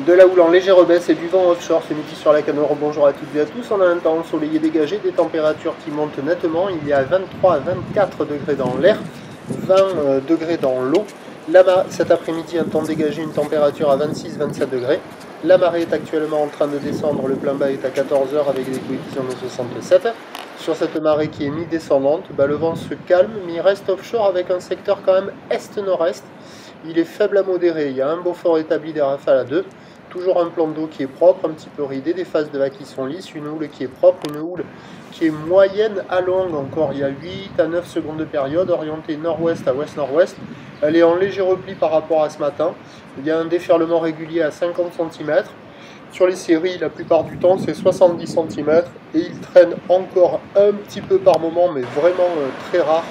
De la houle en légère baisse et du vent offshore ce midi sur la Canore. Bonjour à toutes et à tous. On a un temps ensoleillé dégagé, des températures qui montent nettement. Il y a 23 à 24 degrés dans l'air, 20 degrés dans l'eau. Cet après-midi, un temps dégagé, une température à 26-27 degrés. La marée est actuellement en train de descendre. Le plein bas est à 14 h avec des coefficients de 67. Sur cette marée qui est mi-descendante, le vent se calme, mais il reste offshore avec un secteur quand même est-nord-est. Il est faible à modéré. Il y a un Beaufort établi des rafales à 2. Toujours un plan d'eau qui est propre, un petit peu ridé, des phases de vagues qui sont lisses, une houle qui est propre, une houle qui est moyenne à longue encore. Il y a 8 à 9 secondes de période, orientée nord-ouest à ouest-nord-ouest. Elle est en léger repli par rapport à ce matin. Il y a un déferlement régulier à 50 cm. Sur les séries, la plupart du temps, c'est 70 cm. Et il traîne encore un petit peu par moment, mais vraiment très rare.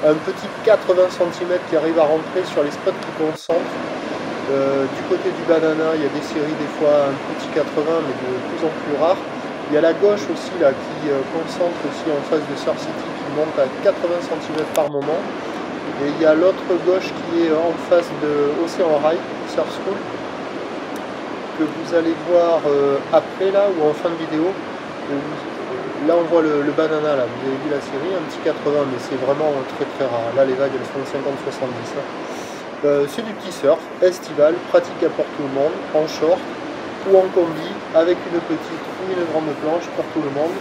Un petit 80 cm qui arrive à rentrer sur les spots qui concentrent. Du côté du banana, il y a des séries des fois un petit 80, mais de plus en plus rares. Il y a la gauche aussi là qui concentre aussi en face de Surf City qui monte à 80 cm par moment. Et il y a l'autre gauche qui est en face de Océan Rail, Surf School, que vous allez voir après là ou en fin de vidéo. Là on voit le banana là, vous avez vu la série, un petit 80, mais c'est vraiment très très rare. Là les vagues elles font 50-70. C'est du petit surf estival, pratique pour tout le monde, en short ou en combi, avec une petite ou une grande planche pour tout le monde.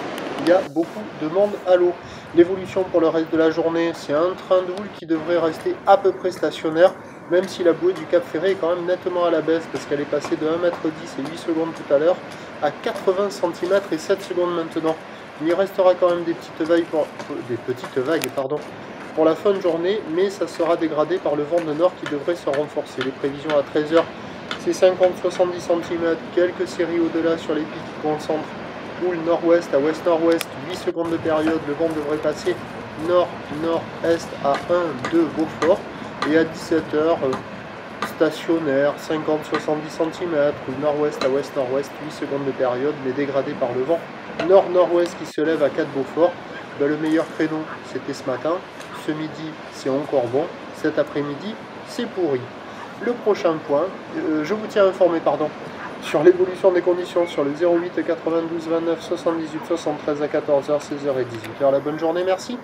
Il y a beaucoup de monde à l'eau. L'évolution pour le reste de la journée, c'est un train de houle qui devrait rester à peu près stationnaire, même si la bouée du Cap Ferré est quand même nettement à la baisse, parce qu'elle est passée de 1,10 m et 8 secondes tout à l'heure à 80 cm et 7 secondes maintenant. Il restera quand même des petites vagues pour la fin de journée, mais ça sera dégradé par le vent de nord qui devrait se renforcer. Les prévisions à 13 h, c'est 50-70 cm, quelques séries au-delà sur les pics qui concentrent. Houle nord-ouest à ouest-nord-ouest, 8 secondes de période, le vent devrait passer nord-nord-est à 1-2 Beaufort. Et à 17 h, stationnaire, 50-70 cm, ou nord-ouest à ouest-nord-ouest, 8 secondes de période, mais dégradé par le vent nord-nord-ouest qui se lève à 4 Beaufort. Le meilleur créneau, c'était ce matin. Ce midi, c'est encore bon. Cet après-midi, c'est pourri. Le prochain point, je vous tiens informé, sur l'évolution des conditions sur le 08 92 29 78 73 à 14 h, 16 h et 18 h. La bonne journée, merci.